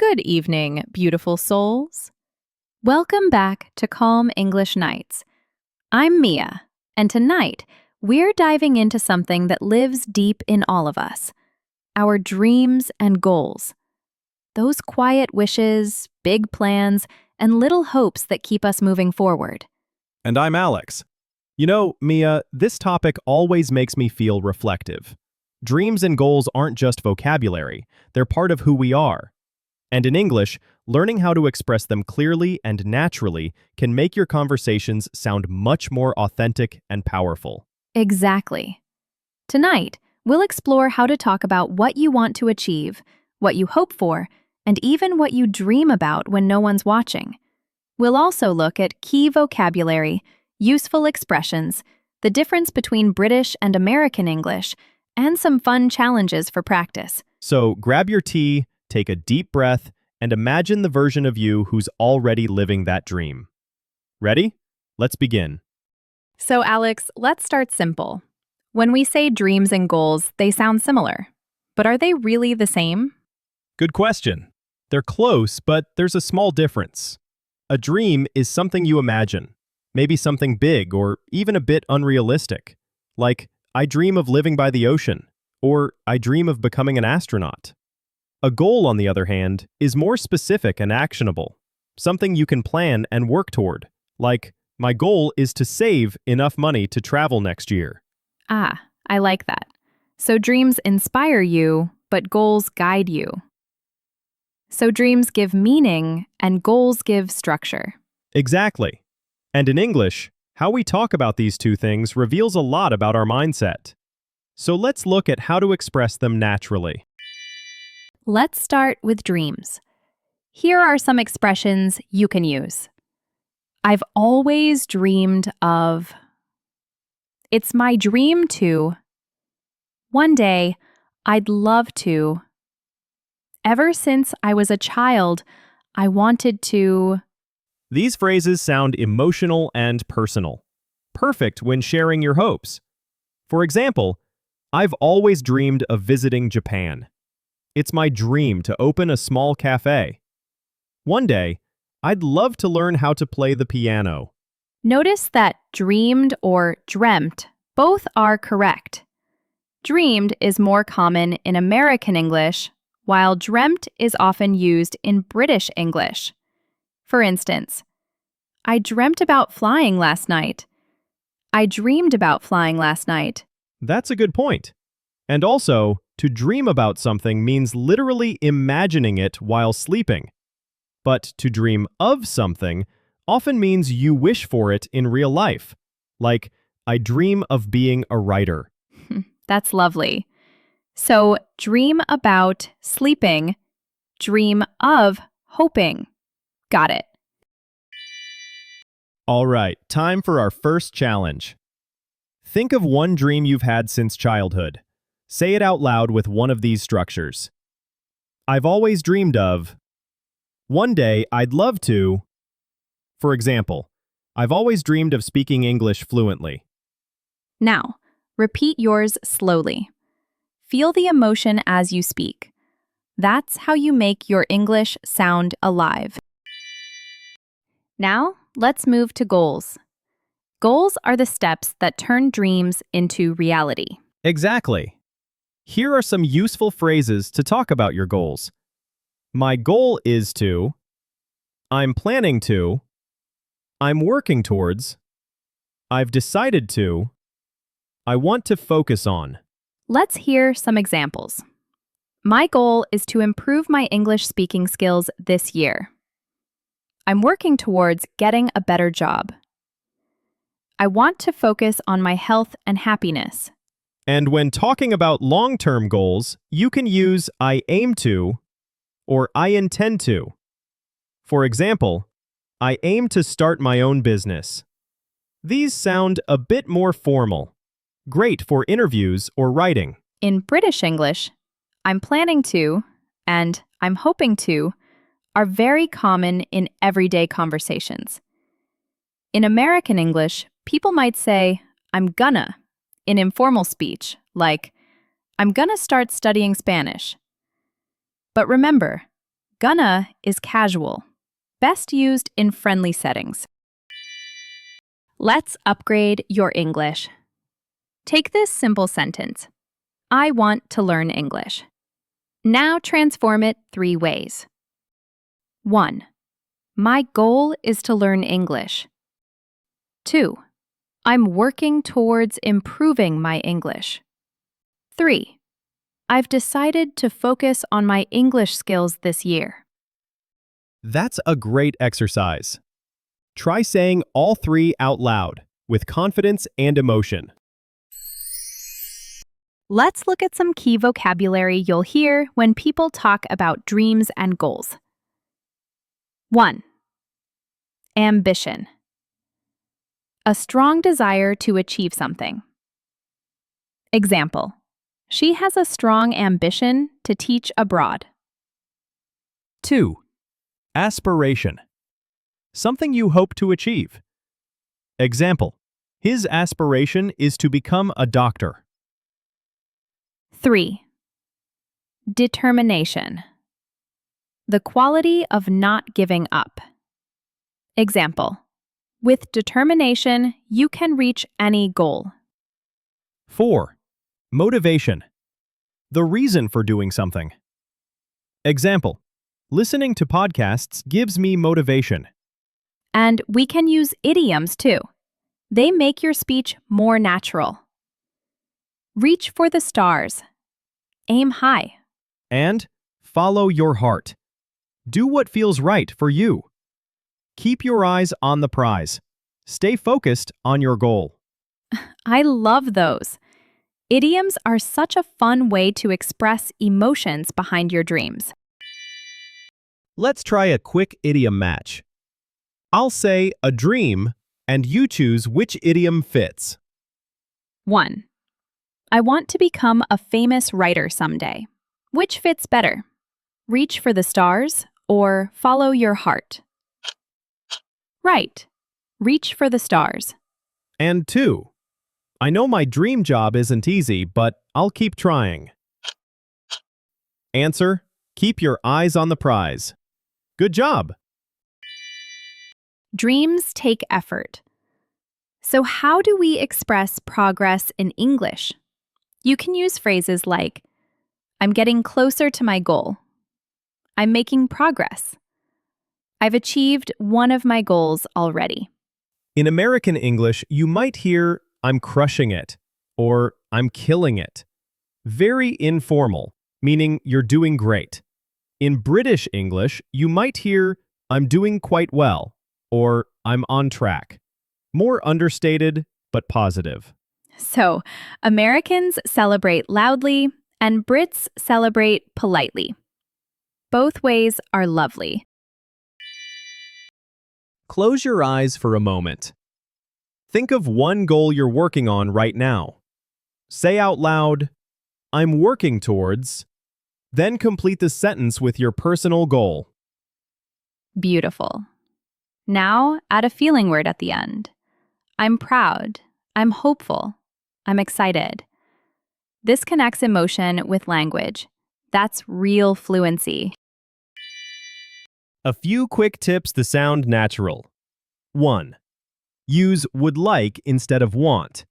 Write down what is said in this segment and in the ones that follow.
Good evening, beautiful souls. Welcome back to Calm English Nights. I'm Mia, and tonight we're diving into something that lives deep in all of us, our dreams and goals. Those quiet wishes, big plans, and little hopes that keep us moving forward. And I'm Alex. You know, Mia, this topic always makes me feel reflective. Dreams and goals aren't just vocabulary, they're part of who we are. And in English, learning how to express them clearly and naturally can make your conversations sound much more authentic and powerful. Exactly. Tonight, we'll explore how to talk about what you want to achieve, what you hope for, and even what you dream about when no one's watching. We'll also look at key vocabulary, useful expressions, the difference between British and American English, and some fun challenges for practice. So grab your tea, take a deep breath, and imagine the version of you who's already living that dream. Ready? Let's begin. So, Alex, let's start simple. When we say dreams and goals, they sound similar. But are they really the same? Good question. They're close, but there's a small difference. A dream is something you imagine, maybe something big or even a bit unrealistic. Like, I dream of living by the ocean, or I dream of becoming an astronaut. A goal, on the other hand, is more specific and actionable, something you can plan and work toward. Like, my goal is to save enough money to travel next year. Ah, I like that. So dreams inspire you, but goals guide you. So dreams give meaning, and goals give structure. Exactly. And in English, how we talk about these two things reveals a lot about our mindset. So let's look at how to express them naturally. Let's start with dreams. Here are some expressions you can use. I've always dreamed of. It's my dream to. One day, I'd love to. Ever since I was a child, I wanted to. These phrases sound emotional and personal, perfect when sharing your hopes. For example, I've always dreamed of visiting Japan. It's my dream to open a small cafe. One day, I'd love to learn how to play the piano. Notice that dreamed or dreamt both are correct. Dreamed is more common in American English, while dreamt is often used in British English. For instance, I dreamt about flying last night. I dreamed about flying last night. That's a good point. And also, to dream about something means literally imagining it while sleeping. But to dream of something often means you wish for it in real life. Like, I dream of being a writer. That's lovely. So, dream about sleeping, dream of hoping. Got it. All right, time for our first challenge. Think of one dream you've had since childhood. Say it out loud with one of these structures. I've always dreamed of. One day, I'd love to. For example, I've always dreamed of speaking English fluently. Now, repeat yours slowly. Feel the emotion as you speak. That's how you make your English sound alive. Now, let's move to goals. Goals are the steps that turn dreams into reality. Exactly. Here are some useful phrases to talk about your goals. My goal is to. I'm planning to. I'm working towards. I've decided to. I want to focus on. Let's hear some examples. My goal is to improve my English speaking skills this year. I'm working towards getting a better job. I want to focus on my health and happiness. And when talking about long-term goals, you can use I aim to or I intend to. For example, I aim to start my own business. These sound a bit more formal, great for interviews or writing. In British English, I'm planning to and I'm hoping to are very common in everyday conversations. In American English, people might say, I'm gonna, in informal speech, like, I'm gonna start studying Spanish. But remember, Gonna is casual, best used in friendly settings. Let's upgrade your English. Take this simple sentence. I want to learn English. Now transform it 3 ways. 1. My goal is to learn English. 2. I'm working towards improving my English. 3. I've decided to focus on my English skills this year. That's a great exercise. Try saying all 3 out loud, with confidence and emotion. Let's look at some key vocabulary you'll hear when people talk about dreams and goals. 1. Ambition. A strong desire to achieve something. Example: she has a strong ambition to teach abroad. 2. Aspiration. Something you hope to achieve. Example: his aspiration is to become a doctor. 3. Determination. The quality of not giving up. Example: with determination, you can reach any goal. 4. Motivation. The reason for doing something. Example: listening to podcasts gives me motivation. And we can use idioms too. They make your speech more natural. Reach for the stars. Aim high. And follow your heart. Do what feels right for you. Keep your eyes on the prize. Stay focused on your goal. I love those. Idioms are such a fun way to express emotions behind your dreams. Let's try a quick idiom match. I'll say a dream, and you choose which idiom fits. 1. I want to become a famous writer someday. Which fits better? Reach for the stars or follow your heart? Right. Reach for the stars. And 2. I know my dream job isn't easy, but I'll keep trying. Answer: keep your eyes on the prize. Good job! Dreams take effort. So how do we express progress in English? You can use phrases like, I'm getting closer to my goal. I'm making progress. I've achieved one of my goals already. In American English, you might hear, I'm crushing it, or I'm killing it. Very informal, meaning you're doing great. In British English, you might hear, I'm doing quite well, or I'm on track. More understated, but positive. So, Americans celebrate loudly and Brits celebrate politely. Both ways are lovely. Close your eyes for a moment. Think of one goal you're working on right now. Say out loud, I'm working towards, then complete the sentence with your personal goal. Beautiful. Now, add a feeling word at the end. I'm proud. I'm hopeful. I'm excited. This connects emotion with language. That's real fluency. A few quick tips to sound natural. 1. Use would like instead of want.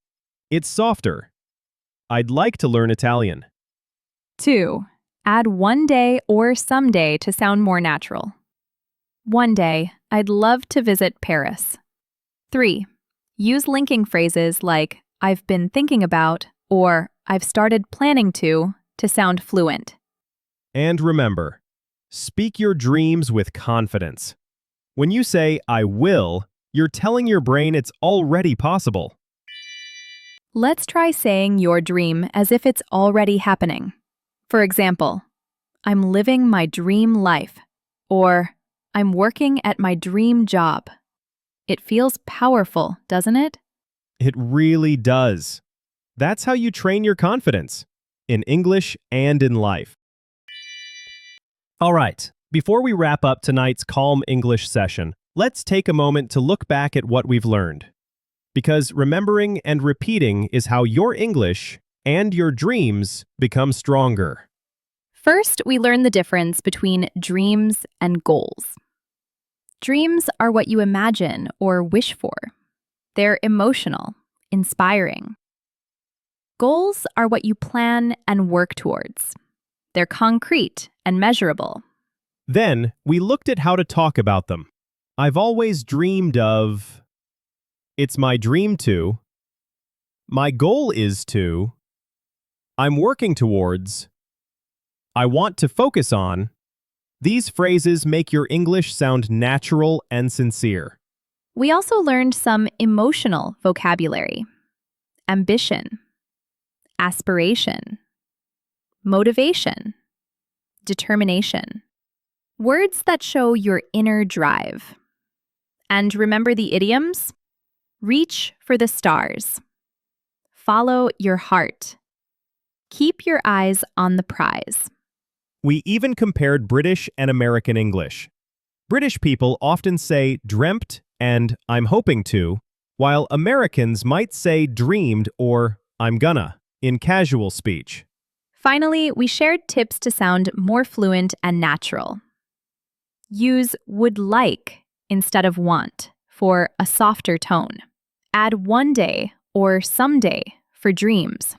It's softer. I'd like to learn Italian. 2. Add one day or someday to sound more natural. One day, I'd love to visit Paris. 3. Use linking phrases like I've been thinking about or I've started planning to sound fluent. And remember, speak your dreams with confidence. When you say, I will, you're telling your brain it's already possible. Let's try saying your dream as if it's already happening. For example, I'm living my dream life, or I'm working at my dream job. It feels powerful, doesn't it? It really does. That's how you train your confidence, in English and in life. All right, before we wrap up tonight's Calm English session, let's take a moment to look back at what we've learned. Because remembering and repeating is how your English and your dreams become stronger. First, we learn the difference between dreams and goals. Dreams are what you imagine or wish for. They're emotional, inspiring. Goals are what you plan and work towards. They're concrete and measurable. Then, we looked at how to talk about them. I've always dreamed of... It's my dream to... My goal is to... I'm working towards... I want to focus on... These phrases make your English sound natural and sincere. We also learned some emotional vocabulary. Ambition, aspiration, motivation, determination. Words that show your inner drive. And remember the idioms? Reach for the stars. Follow your heart. Keep your eyes on the prize. We even compared British and American English. British people often say dreamt and I'm hoping to, while Americans might say dreamed or I'm gonna in casual speech. Finally, we shared tips to sound more fluent and natural. Use would like instead of want for a softer tone. Add one day or someday for dreams.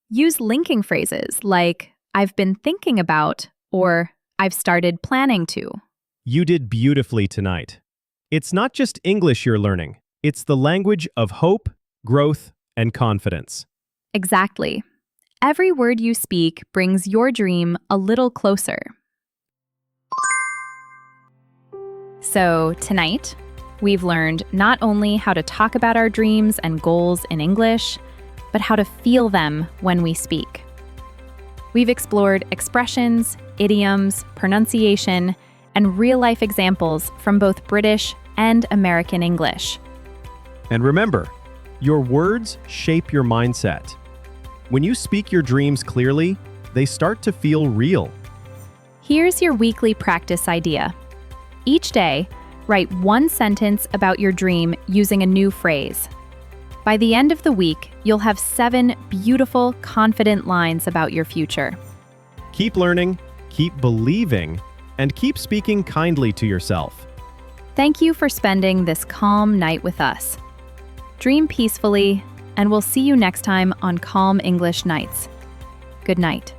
Use linking phrases like I've been thinking about or I've started planning to. You did beautifully tonight. It's not just English you're learning. It's the language of hope, growth, and confidence. Exactly. Every word you speak brings your dream a little closer. So tonight, we've learned not only how to talk about our dreams and goals in English, but how to feel them when we speak. We've explored expressions, idioms, pronunciation, and real-life examples from both British and American English. And remember, your words shape your mindset. When you speak your dreams clearly, they start to feel real. Here's your weekly practice idea. Each day, write one sentence about your dream using a new phrase. By the end of the week, you'll have 7 beautiful, confident lines about your future. Keep learning, keep believing, and keep speaking kindly to yourself. Thank you for spending this calm night with us. Dream peacefully, and we'll see you next time on Calm English Nights. Good night.